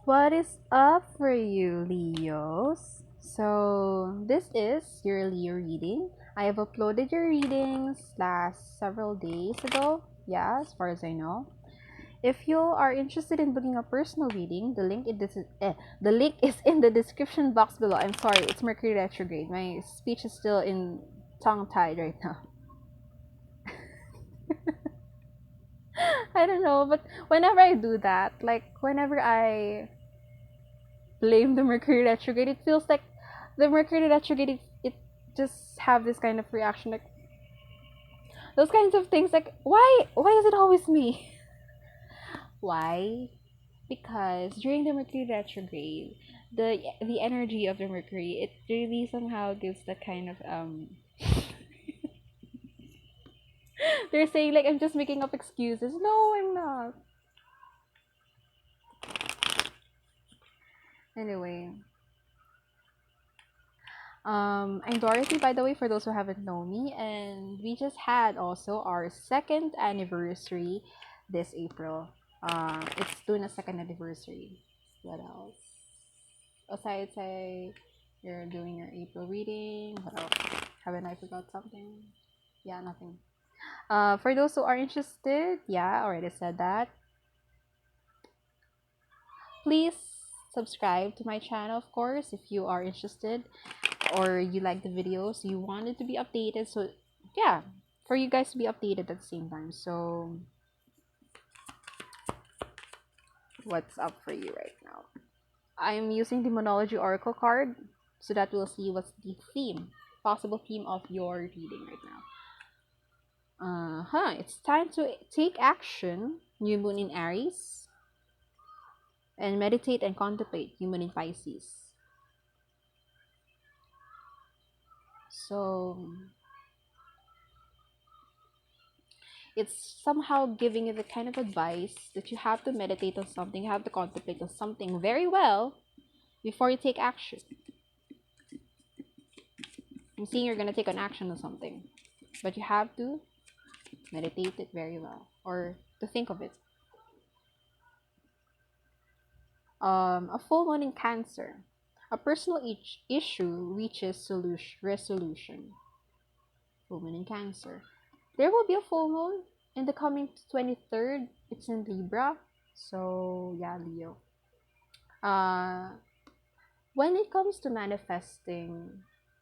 What is up for you, Leos? So, this is your Leo reading. I have uploaded your readings last several days ago. Yeah, as far as I know. If you are interested in booking a personal reading, the link is in the description box below. I'm sorry, it's Mercury retrograde. My speech is still in tongue tied right now. I don't know, but whenever I do that, like whenever I blame the Mercury retrograde, it feels like the Mercury retrograde it just have this kind of reaction, like those kinds of things, like why is it always me? Why? Because during the Mercury retrograde, the energy of the Mercury, it really somehow gives that kind of they're saying like I'm just making up excuses. No, I'm not. Anyway, I'm Dorothy, by the way, for those who haven't known me, and we just had also our second anniversary this April. It's doing a second anniversary. What else? Aside say you're doing your April reading. What else? Haven't I forgot something? Yeah, nothing. For those who are interested, yeah, I already said that. Please subscribe to my channel, of course, if you are interested or you like the videos, you want it to be updated. So yeah, for you guys to be updated at the same time. So what's up for you right now? I'm using the Monology Oracle card so that we'll see what's the theme, possible theme of your reading right now. It's time to take action. New moon in Aries, and meditate and contemplate. New moon in Pisces. So it's somehow giving you the kind of advice that you have to meditate on something, you have to contemplate on something very well before you take action. I'm seeing you're gonna take an action on something, but you have to meditate it very well or to think of it. A full moon in Cancer. A personal issue reaches resolution. Full moon in Cancer. There will be a full moon in the coming 23rd. It's in Libra. So, yeah, Leo. Uh, when it comes to manifesting,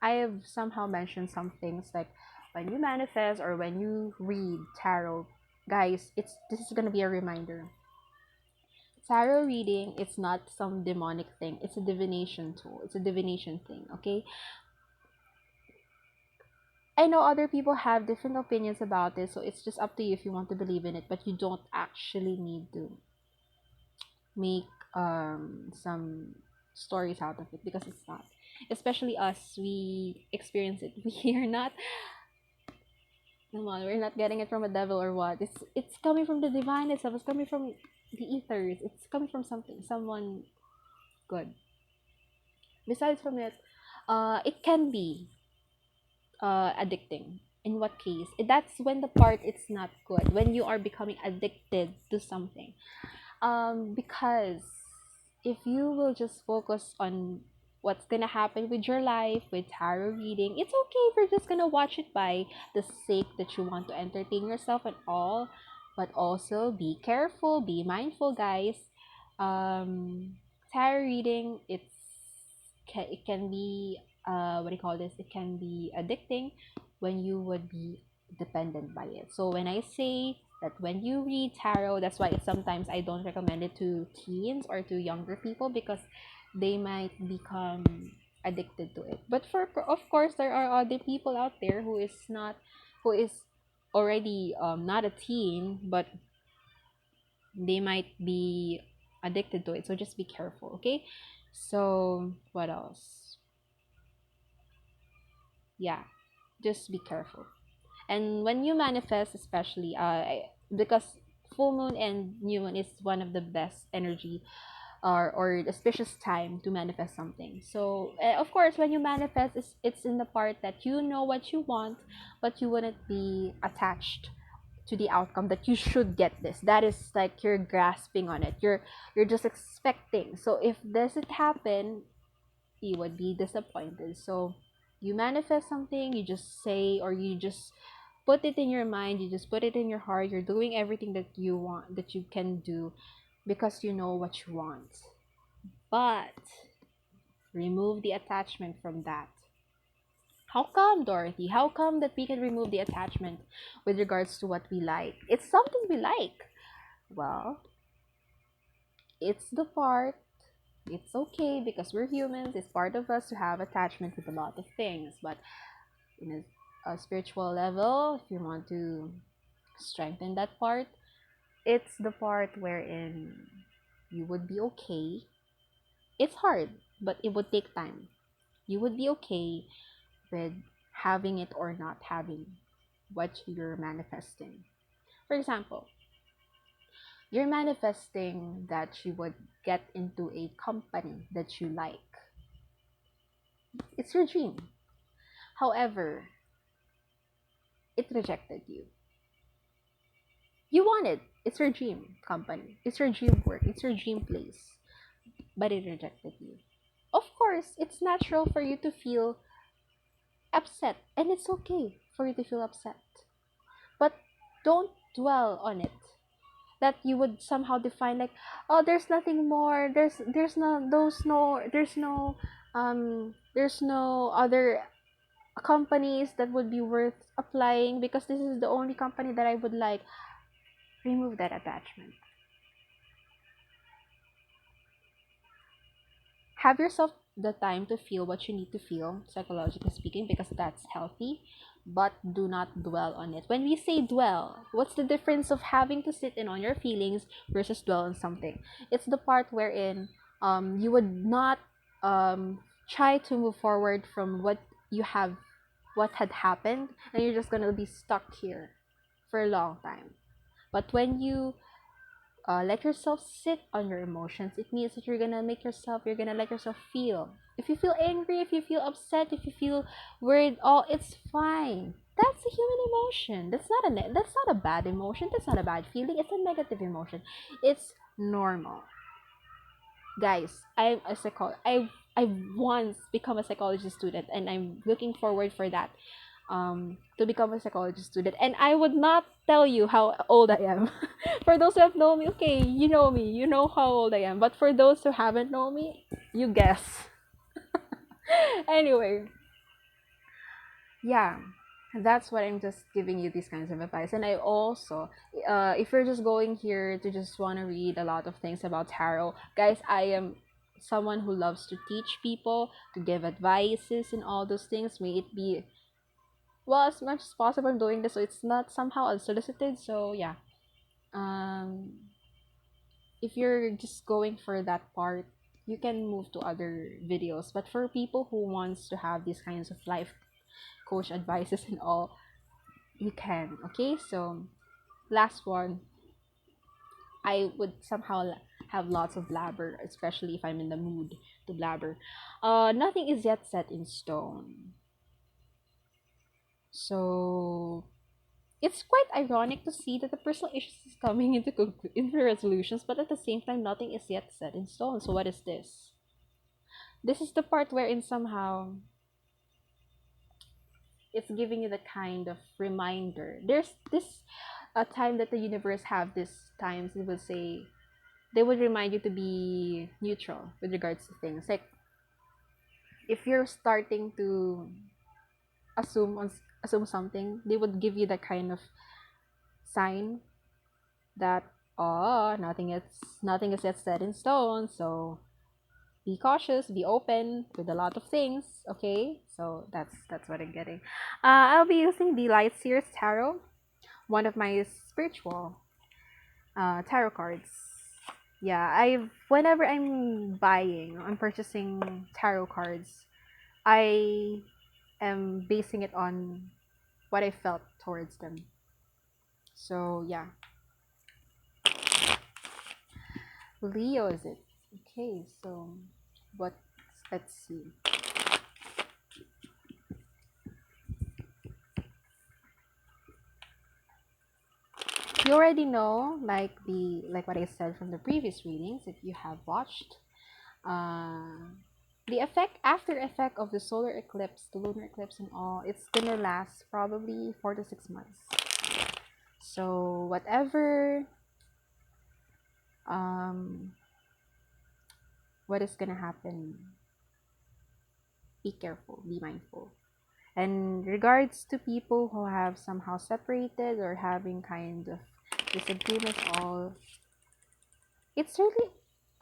I have somehow mentioned some things like when you manifest or when you read tarot, guys, this is gonna be a reminder. Tarot reading, it's not some demonic thing. It's a divination tool. It's a divination thing, okay? I know other people have different opinions about this, so it's just up to you if you want to believe in it, but you don't actually need to make some stories out of it because it's not. Especially us, we experience it. We are not, come on, we're not getting it from a devil or what. It's coming from the divine itself. It's coming from the ethers. It's coming from something, someone good. Besides from it, it can be addicting. In what case? That's when the part it's not good. When you are becoming addicted to something. Because if you will just focus on what's gonna happen with your life with tarot reading, it's okay if you're just gonna watch it by the sake that you want to entertain yourself and all, but also be careful, be mindful, guys. Tarot reading, it can be what do you call this? It can be addicting when you would be dependent by it. So when I say that when you read tarot, that's why it's sometimes I don't recommend it to teens or to younger people because they might become addicted to it. But for of course there are other people out there who is already not a teen, but they might be addicted to it. So just be careful, okay? So what else? Yeah, just be careful. And when you manifest, especially because full moon and new moon is one of the best energy or auspicious time to manifest something. So of course when you manifest, it's in the part that you know what you want but you wouldn't be attached to the outcome that you should get this. That is like you're grasping on it. You're just expecting. So if doesn't happen, you would be disappointed. So you manifest something, you just say, or you just put it in your mind, you just put it in your heart. You're doing everything that you want, that you can do, because you know what you want. But remove the attachment from that. How come, Dorothy? How come that we can remove the attachment with regards to what we like? It's something we like. Well, it's the part, it's okay because we're humans. It's part of us to have attachment with a lot of things. But in a spiritual level, if you want to strengthen that part, it's the part wherein you would be okay. It's hard, but it would take time. You would be okay with having it or not having what you're manifesting. For example, you're manifesting that you would get into a company that you like. It's your dream. However, it rejected you. You want it. It's your dream company. It's your dream work. It's your dream place. But it rejected you. Of course, it's natural for you to feel upset. And it's okay for you to feel upset. But don't dwell on it. That you would somehow define like, oh, there's nothing more. There's no other companies that would be worth applying because this is the only company that I would like. Remove that attachment. Have yourself the time to feel what you need to feel, psychologically speaking, because that's healthy, but do not dwell on it. When we say dwell, what's the difference of having to sit in on your feelings versus dwell on something? It's the part wherein you would not try to move forward from what had happened, and you're just gonna be stuck here for a long time. But when you let yourself sit on your emotions, it means that you're gonna let yourself feel. If you feel angry, if you feel upset, if you feel worried, oh, it's fine. That's a human emotion. That's not a bad emotion. That's not a bad feeling. It's a negative emotion. It's normal. Guys, I once become a psychology student, and I'm looking forward for that to become a psychology student. And I would not tell you how old I am. For those who have known me, okay, you know me, you know how old I am. But for those who haven't known me, you guess. Anyway, yeah, that's what I'm just giving you these kinds of advice. And I also, if you're just going here to just want to read a lot of things about tarot, guys, I am someone who loves to teach people, to give advices and all those things. May it be, well, as much as possible I'm doing this so it's not somehow unsolicited. So yeah, um if you're just going for that part, you can move to other videos. But for people who wants to have these kinds of life coach advices and all, you can. Okay, so last one, I would somehow have lots of blabber, especially if I'm in the mood to blabber. Nothing is yet set in stone. So it's quite ironic to see that the personal issues is coming into resolutions, but at the same time, nothing is yet set in stone. So what is this? This is the part wherein somehow it's giving you the kind of reminder. There's this a time that the universe have this times it will say they would remind you to be neutral with regards to things. Like if you're starting to assume on assume something, they would give you that kind of sign that, oh, nothing is yet set in stone, so be cautious, be open with a lot of things. Okay, so that's what I'm getting. I'll be using the Light Seers Tarot, one of my spiritual tarot cards. Yeah, I whenever I'm purchasing tarot cards, I am basing it on what I felt towards them. So yeah, Leo is it? Okay, so what? Let's see. You already know, like what I said from the previous readings, if you have watched, uh, the after effect of the solar eclipse, the lunar eclipse, and all, it's gonna last probably 4 to 6 months. So whatever, um, what is gonna happen, be careful, be mindful. And regards to people who have somehow separated or having kind of disagreements, all, it's really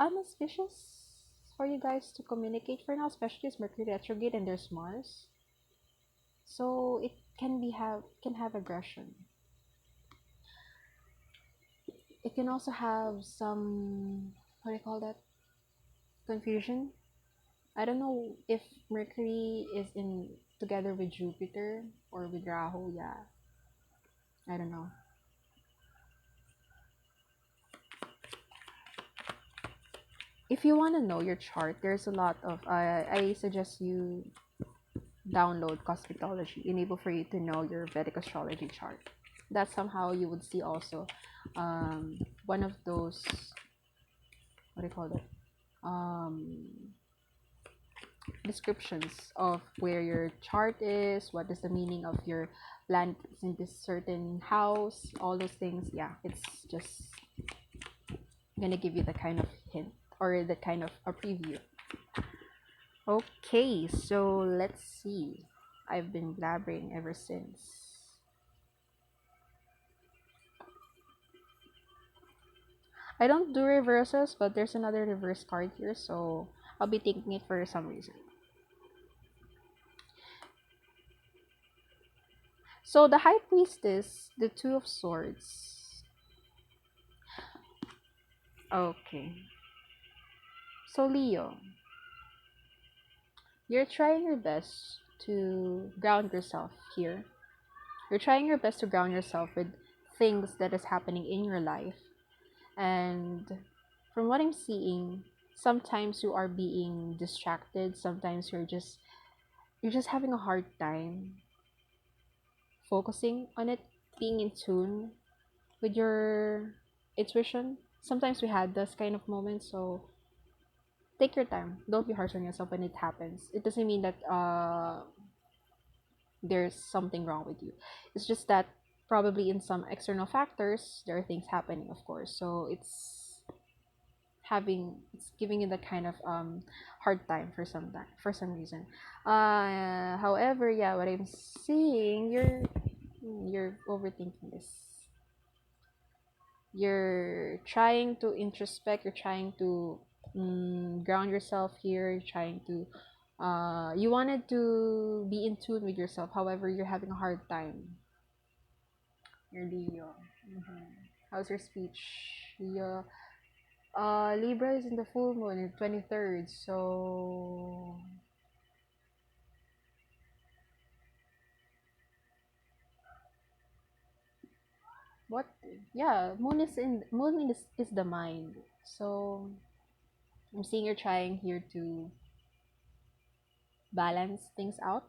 unauspicious for you guys to communicate for now, especially as Mercury retrograde and there's Mars. So it can have aggression. It can also have some, what do you call that, confusion. I don't know if Mercury is in together with Jupiter or with Rahu. Yeah, I don't know. If you want to know your chart, there's a lot of. I suggest you download cosmetology, enable for you to know your Vedic astrology chart. That somehow you would see also, one of those, what do you call it, um, descriptions of where your chart is, what is the meaning of your planet in this certain house, all those things. Yeah, it's just gonna give you the kind of hint or the kind of a preview. Okay, so let's see. I've been blabbering ever since. I don't do reverses, but there's another reverse card here, so I'll be taking it for some reason. So the High Priestess, the Two of Swords. Okay. So Leo, you're trying your best to ground yourself here. You're trying your best to ground yourself with things that is happening in your life. And from what I'm seeing, sometimes you are being distracted, sometimes you're just having a hard time focusing on it, being in tune with your intuition. Sometimes we had this kind of moments, so take your time. Don't be harsh on yourself when it happens. It doesn't mean that there's something wrong with you. It's just that probably in some external factors there are things happening, of course. So it's giving you the kind of hard time for some time, for some reason. However, yeah, what I'm seeing, you're overthinking this. You're trying to introspect, you're trying to ground yourself here, you're trying to you wanted to be in tune with yourself, however you're having a hard time. You're Leo. How's your speech? Leo. Libra is in the full moon in 23rd, so what? Yeah, moon is the mind. So I'm seeing you're trying here to balance things out,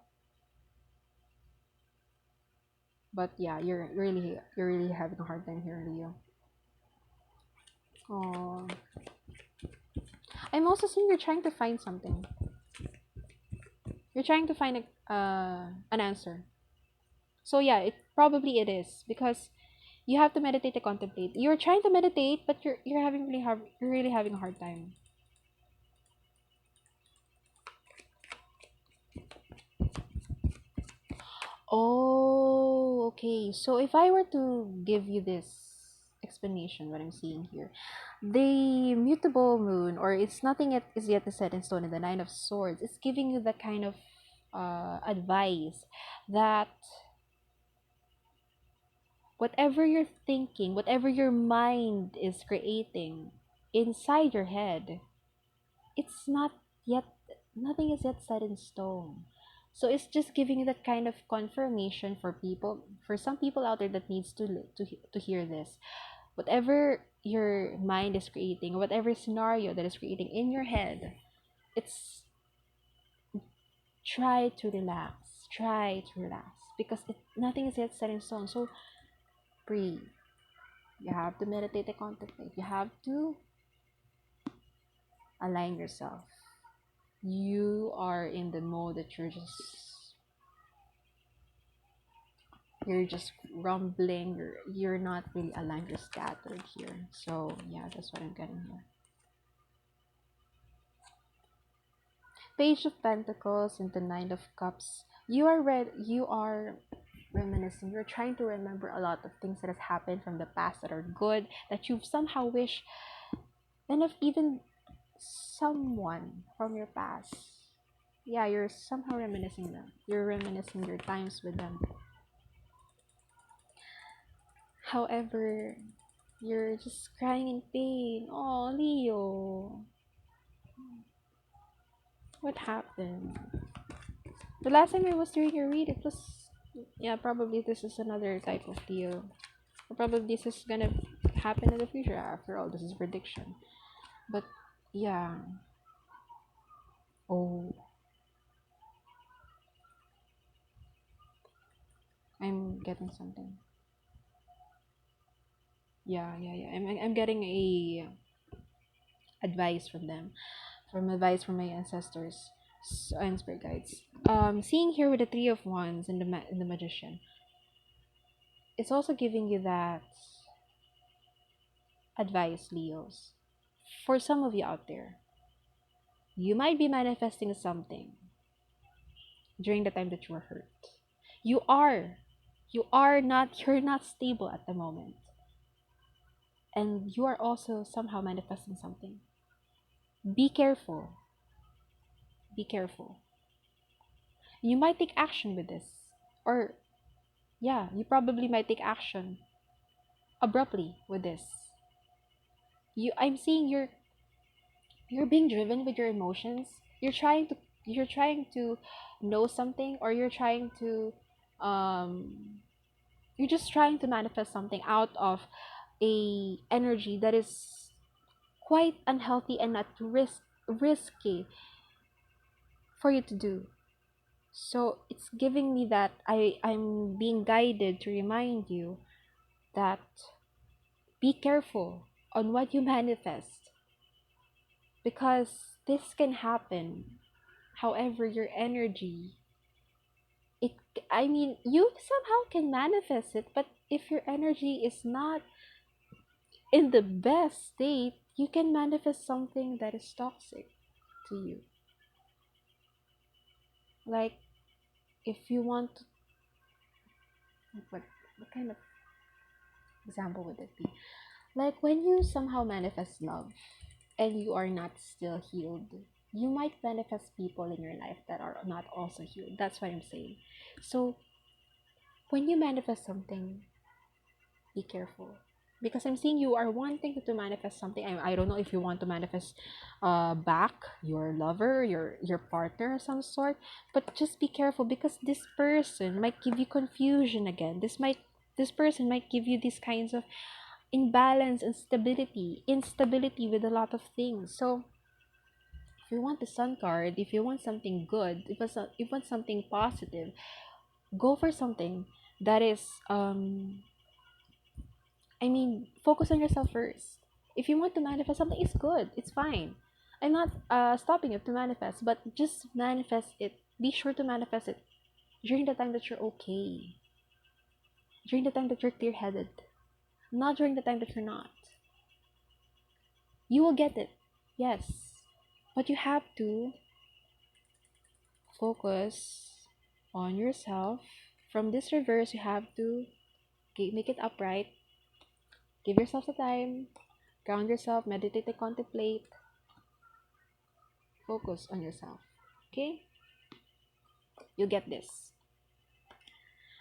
but yeah, you're really having a hard time here, Leo. Oh, I'm also seeing you're trying to find something. You're trying to find an answer. So yeah, it is because you have to meditate to contemplate. You're trying to meditate, but you're really having a hard time. Oh, okay. So if I were to give you this explanation, what I'm seeing here, the mutable moon, or it's nothing yet is yet set in stone in the Nine of Swords, it's giving you the kind of advice that whatever you're thinking, whatever your mind is creating inside your head, it's not yet, nothing is yet set in stone. So it's just giving you that kind of confirmation for people, for some people out there that needs to hear this. Whatever your mind is creating, whatever scenario that is creating in your head, it's try to relax. Try to relax because nothing is yet set in stone. So breathe, You have to meditate and contemplate. You have to align yourself. You are in the mode that you're just rumbling. You're not really aligned. You're scattered here. So yeah, that's what I'm getting here. Page of Pentacles and the Nine of Cups. You are reminiscing. You're trying to remember a lot of things that has happened from the past that are good, that you've somehow wish, and if even someone from your past. Yeah, you're somehow reminiscing them. You're reminiscing your times with them. However, you're just crying in pain. Oh, Leo. What happened? The last time I was doing your read, it was, yeah, probably this is another type of Leo. Or probably this is gonna happen in the future. After all, this is prediction. But yeah. Oh, I'm getting something. Yeah. I'm getting a advice from them, from advice from my ancestors and spirit guides. Seeing here with the Three of Wands and the Magician, it's also giving you that advice, Leos. For some of you out there, you might be manifesting something during the time that you were hurt. You are. You're not stable at the moment. And you are also somehow manifesting something. Be careful. Be careful. You might take action with this. Or yeah, you probably might take action abruptly with this. I'm seeing you're being driven with your emotions. You're trying to know something, or um you're just trying to manifest something out of a energy that is quite unhealthy and at risky for you to do. So it's giving me that I'm being guided to remind you that be careful on what you manifest, because this can happen. However, your energy, it I mean, you somehow can manifest it, but if your energy is not in the best state, you can manifest something that is toxic to you. Like, if you want to, what kind of example would it be? Like when you somehow manifest love and you are not still healed, you might manifest people in your life that are not also healed. That's what I'm saying. So when you manifest something, be careful. Because I'm seeing you are wanting to manifest something. I don't know if you want to manifest back your lover, your partner of some sort. But just be careful, because this person might give you confusion again. This person might give you these kinds of imbalance and instability with a lot of things. So if you want the sun card, if you want something good, if you want something positive, go for something that is focus on yourself first. If you want to manifest something, it's good, it's fine. I'm not stopping you to manifest, but just manifest it. Be sure to manifest it during the time that you're okay, during the time that you're clear-headed, not during the time that you're not. You will get it, yes, but you have to focus on yourself. From this reverse, you have to make it upright, give yourself the time, ground yourself, meditate and contemplate, focus on yourself. Okay? You get this.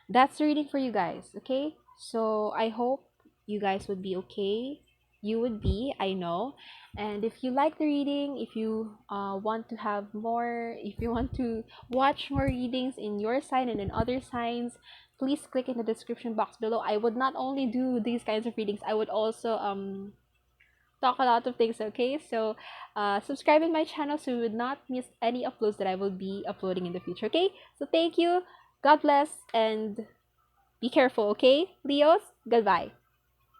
That's the reading for you guys. Okay? So I hope you guys would be okay. You would be, I know. And if you like the reading, if you want to have more, if you want to watch more readings in your sign and in other signs, please click in the description box below. I would not only do these kinds of readings, I would also talk a lot of things. Okay, so subscribe in my channel so you would not miss any uploads that I will be uploading in the future. Okay, so thank you, God bless, and be careful. Okay, Leos, goodbye.